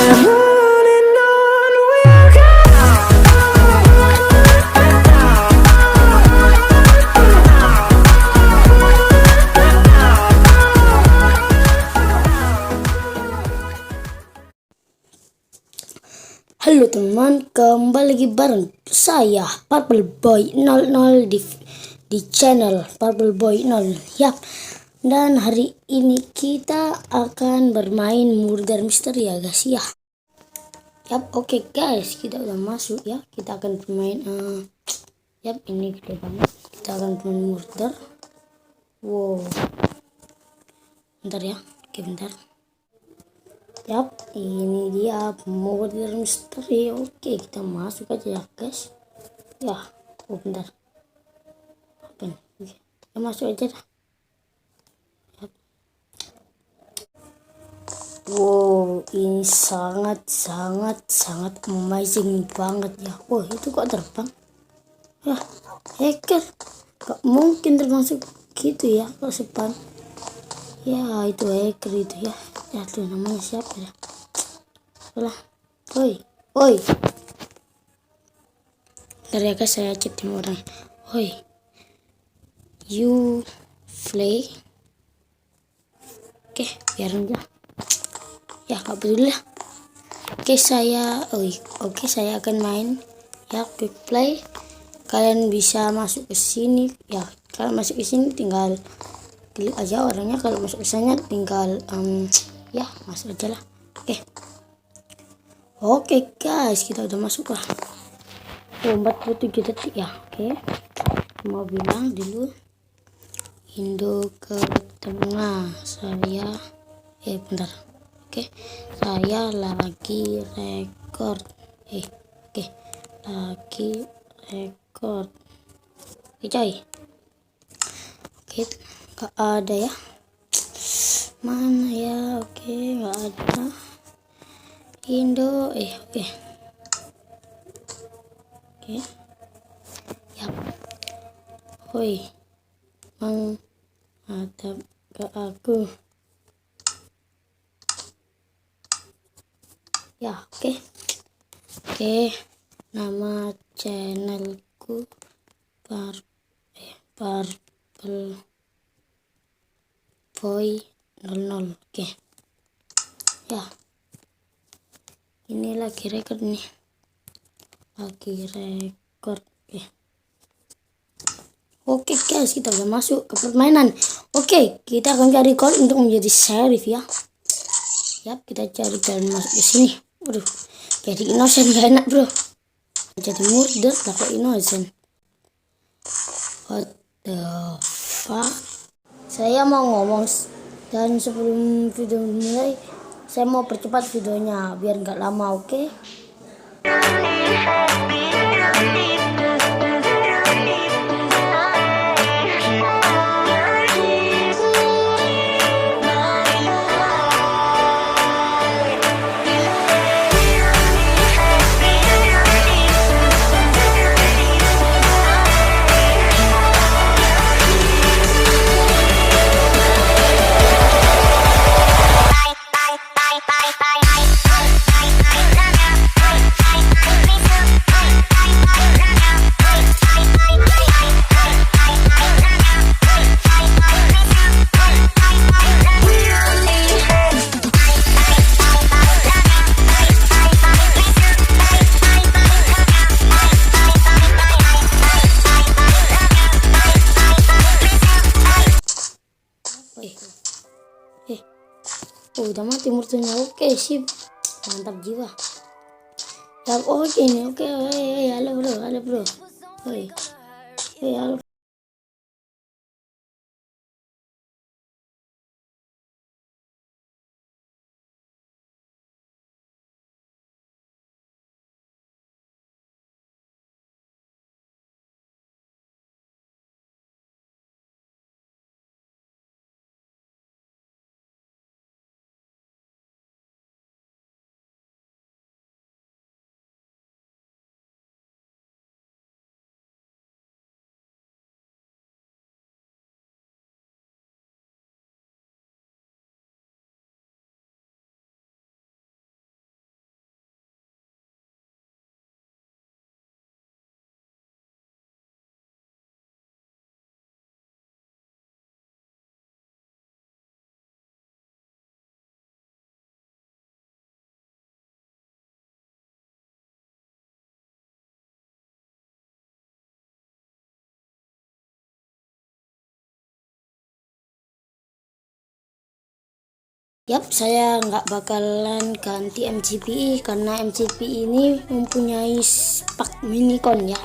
Halo teman, kembali lagi bareng saya Purple Boy 00 di channel Purple Boy 00. Yap. Dan hari ini kita akan bermain murder mystery ya guys ya. Yap, oke guys, kita udah masuk ya. Kita akan bermain yap, ini gede banget. Kita akan bermain murder. Wow. Bentar ya. Oke, bentar. Yap, ini dia murder mystery. Oke, kita masuk aja ya guys. Ya, oh bentar. Open. Oke, kita masuk aja dah. Yap. Wow, ini sangat amazing banget ya. Oh, itu kok terbang? Ya, hacker. Gak mungkin terbang gitu ya, kok sepan. Ya, itu hacker itu ya. Ya, tuh namanya siapa ya? Alah, oi. Ntar ya guys, saya chat tim orang. Oi, you play. Oke, biarin aja. Ya, gak peduli lah. Oke, saya akan main ya, quick play. Kalian bisa masuk ke sini ya. Kalau masuk ke sini tinggal klik aja orangnya. Kalau masuk ke sana tinggal ya masuk aja lah. Oke guys, kita udah masuk lah. 47 detik ya. Oke, mau bilang dulu Indo ke tengah. Saya bentar. Oke, saya lagi record. Oke, lagi record. Oke coy. Oke, gak ada ya. Mana ya? Oke, gak ada. Indo oke. Oke. Yap. Hoi. Menghadap ke aku. Ya, oke. Oke. Nama channelku Purple Boy 00. Oke. Ya. Ini lagi record nih. Lagi record. Oke guys, kita udah masuk ke permainan. Oke, kita akan cari code untuk menjadi sheriff ya. Yap, kita cari dan masuk ke sini. Waduh, jadi innocent gak enak bro. Jadi murder lah kok innocent. What the fuck? Saya mau ngomong, dan sebelum video mulai saya mau percepat videonya biar nggak lama, oke? Oh, udah mati murtunya. Oke, sip, mantap jiwa ya. Oke nih, oke. Halo bro. Halo. Yap, saya nggak bakalan ganti MCPI karena MCPI ini mempunyai spak minicon ya,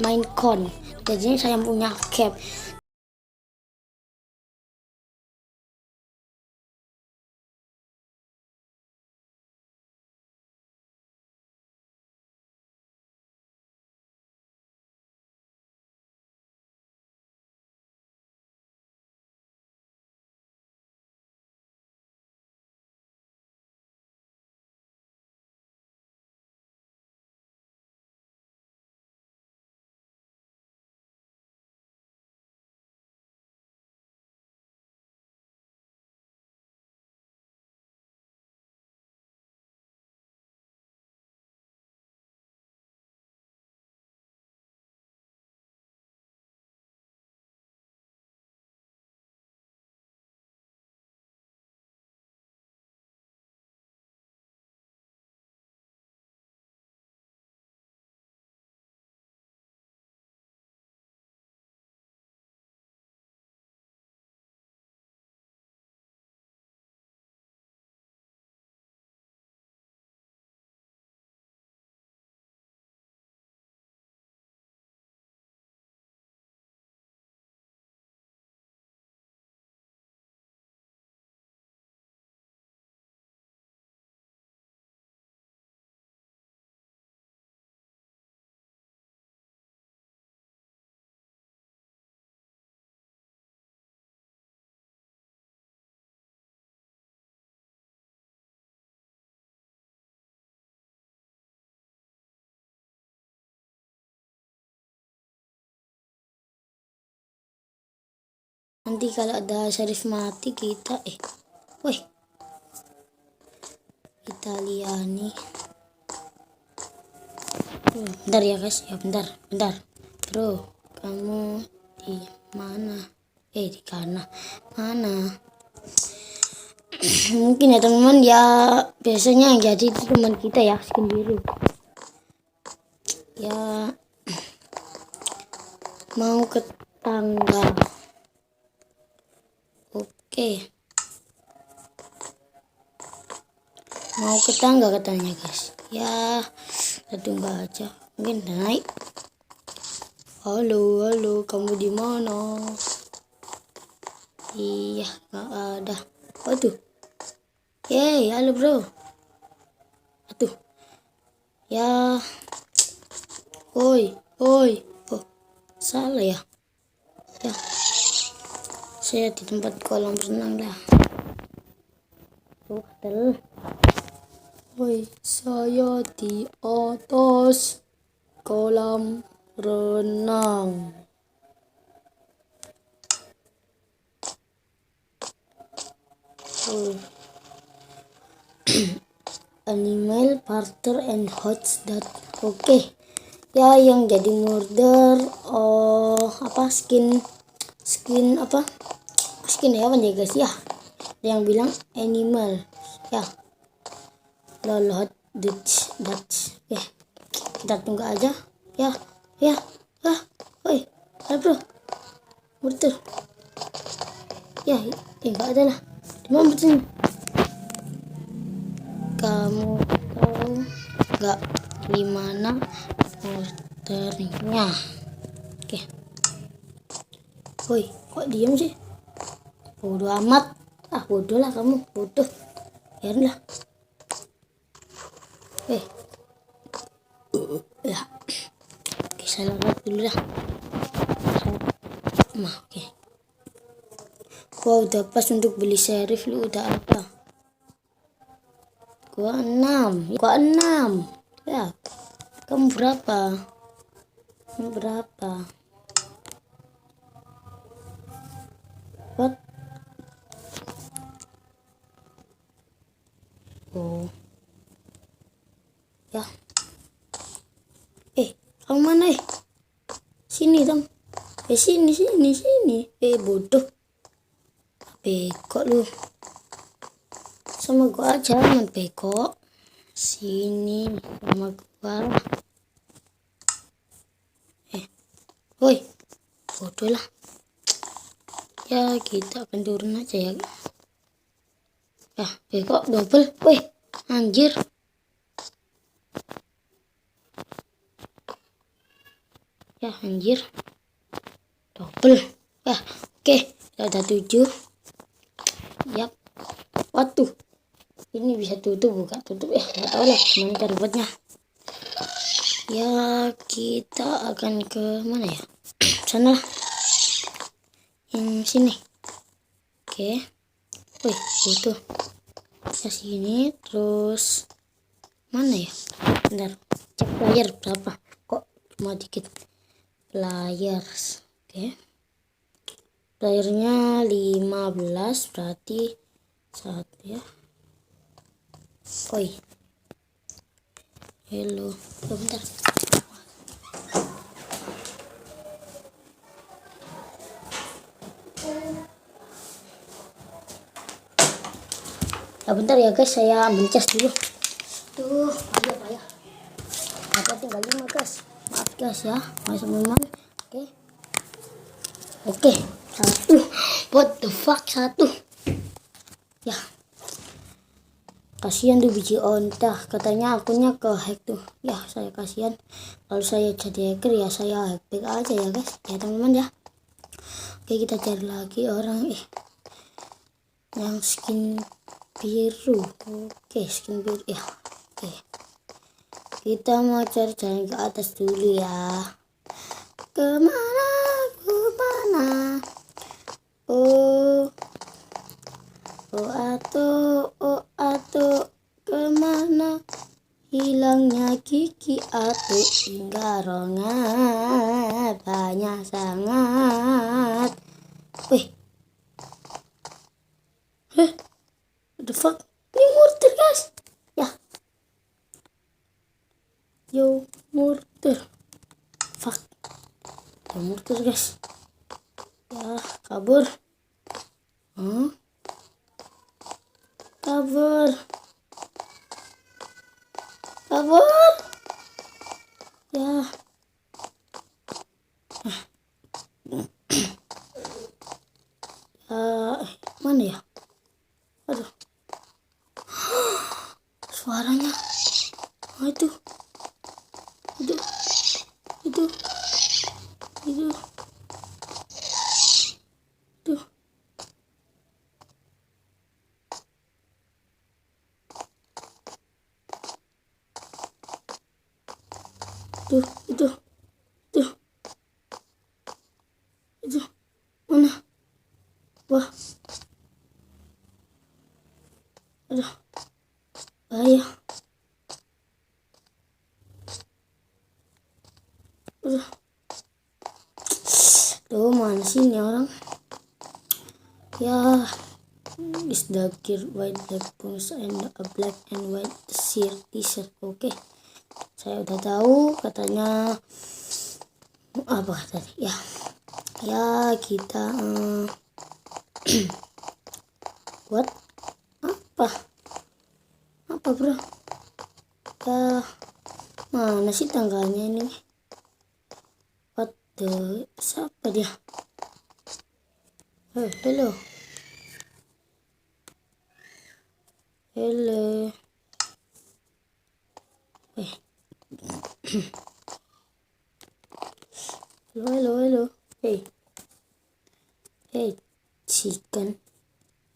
main con. Jadinya saya punya cap. Nanti kalau ada Syarif mati kita woi, Italiani. Bentar ya guys, ya bentar. Bro, kamu di mana? Di kana mana? Mungkin ya teman-teman ya, biasanya yang jadi itu teman kita ya, skin biru. Ya, mau ke tangga. Oke. Mau ke tangga katanya guys. Ya, kita tunggu aja. Mungkin naik. Halo, kamu di mana? Iya, nggak ada. Aduh. Yeay, halo bro. Aduh. Ya. Oi. Oh, salah ya. Ya. Saya di tempat kolam renang dah. Hotel. Woi, saya di atas kolam renang. Animal partner and hots that. Oke. Ya, yang jadi murder apa skin apa? Skin hewan ya guys ya. Ada yang bilang animal. Ya. Lolot Dutch. Oke. Kita tunggu aja. Ya. Oi, halo bro. Murder. Ya, enggak ada lah. Dimana betul? Kamu tahu nggak gimana murdernya? Oke. Woi, kok diem sih? Bodoh amat. Bodoh lah kamu, bodoh. Biarinlah. Ya. Oke, saya lewat dulu dah. Oke. Gua udah pas untuk beli Syarif, lu udah apa? Gua 6. Ya. Kamu berapa? What? Oh. Ya. Kamu mana Sini dong. Sini. Bodoh. Beko lu. Sama gua aja, man beko. Sini sama gua. Woi. Bodoh lah. Ya, kita akan turun aja ya. Ya, kok double? Wih, anjir. Ya, anjir. Double. Ya, oke. Udah 7. Yap. Waduh. Ini bisa tutup, buka tutup. Nggak tahu lah gimana cara buatnya. Ya, kita akan ke mana ya? Sana lah. Yang sini. Oke. Wih, butuh. Ya sini, terus mana ya? Bentar, cek player berapa? Kok cuma dikit. Players. Oke. Playernya 15, berarti 1 ya. Oi. Hello. Oh, bentar. Ya bentar ya guys, saya ambil cas dulu. Tuh, payah. Apa tinggal 5 guys. Maaf guys ya, masih teman. Oke. 1. What the fuck, 1. Ya. Kasihan tuh biji onta, katanya akunnya ke hack tuh. Ya, saya kasihan. Kalau saya jadi hacker ya saya hack aja ya guys. Ya teman-teman ya. Oke, kita cari lagi orang yang skin biru. Oke, skin biru ya. Oke, kita mau cari jalan ke atas dulu ya. Kemana oh atuh kemana hilangnya Kiki atuh hingga rongat banyak sangat. Wih, what the fuck, ini murder guys ya. Yo murder, fuck, yo murder guys ya. Kabur. Kabur ya. Mana ya? Aduh, suaranya. Itu mana? Wah, aduh, bahaya. Tuh, mana sih ini orang? Ya, is the gear white black pants and a black and white t-shirt. Oke, saya udah tahu katanya apa tadi ya. Ya, kita buat apa bro ya. Mana sih tangganya ini? What the, siapa dia? Hello. Hello. Hey chicken.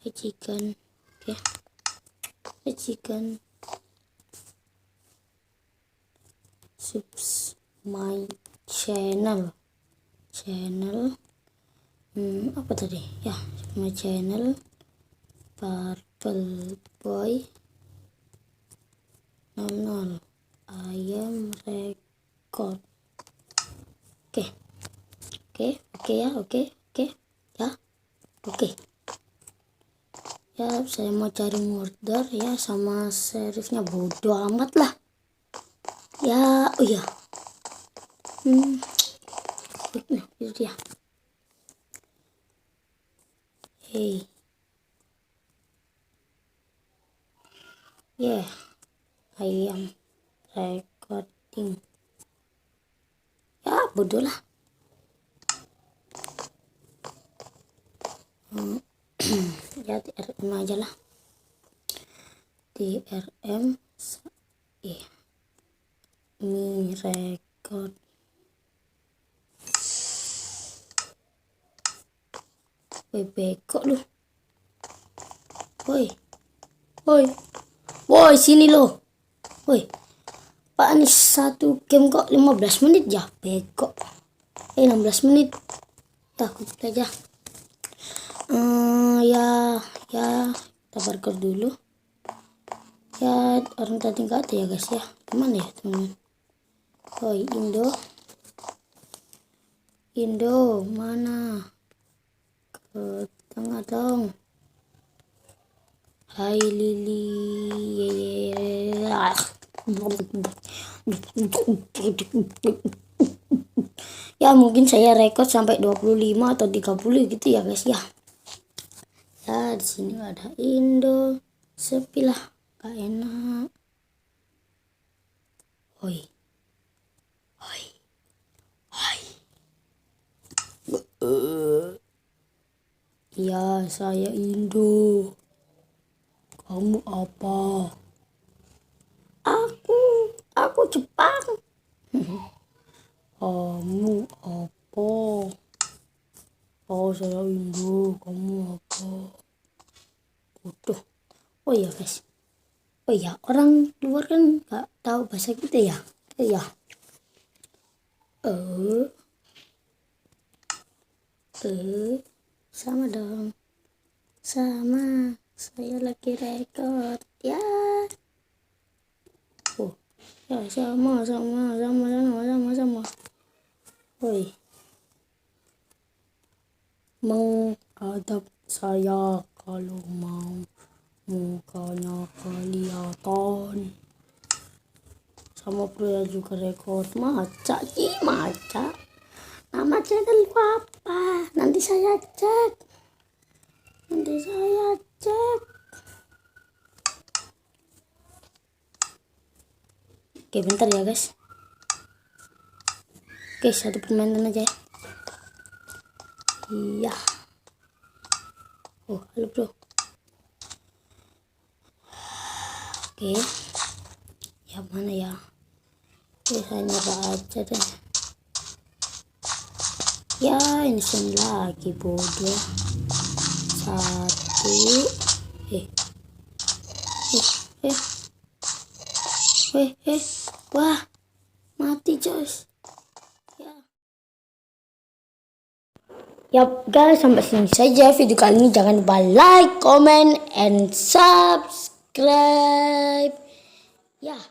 Okay. Hey chicken. Subs my channel. Apa tadi ya? My channel Purple Boy 00 I am record. Oke ya, saya mau cari murder ya, sama serifnya bodoh amat lah ya. Oh ya, itu dia. Hey, yeah, I am recording. Ya bodoh lah. Ya TRM aja lah. DRM Mi record. Woi, bego lu. Woi. Woi. Woi, sini lo. Woi. Pak, ini satu game kok 15 menit ya, bego. 16 menit. Takut aja. Ya, kita parkour dulu. Ya, orang tadi nggak ada ya guys ya. Gimana ya teman-teman? Woi, Indo mana? Ke tengah dong. Hai Lili. Ya mungkin saya rekod sampai 25 atau 30 gitu ya guys ya. Ya di sini ada Indo. Sepi lah, gak enak. Hoi. Ya, saya Indo. Kamu apa? Aku Jepang. Kamu apa? Oh, saya Indo. Kamu apa? Bodoh. Oh ya guys. Oh ya, orang luar kan nggak tahu bahasa kita ya. Oh ya. Sama dong. Sama. Saya lagi record ya. Oh, ya sama. Woi. Menghadap saya kalau mau mukanya kelihatan. Sama pria juga rekor. Maca. Nama channel apa? Nanti saya cek. Oke, bentar ya guys. Oke, satu permainan aja ya. Iya. Oh, halo bro. Oke. Ya mana ya? Oke, saya nyerah aja deh. Ya, ini sen lagi bodoh. Satu. Wah, mati guys. Yap guys, sampai sini saja video kali ini. Jangan lupa like, comment, and subscribe. Ya.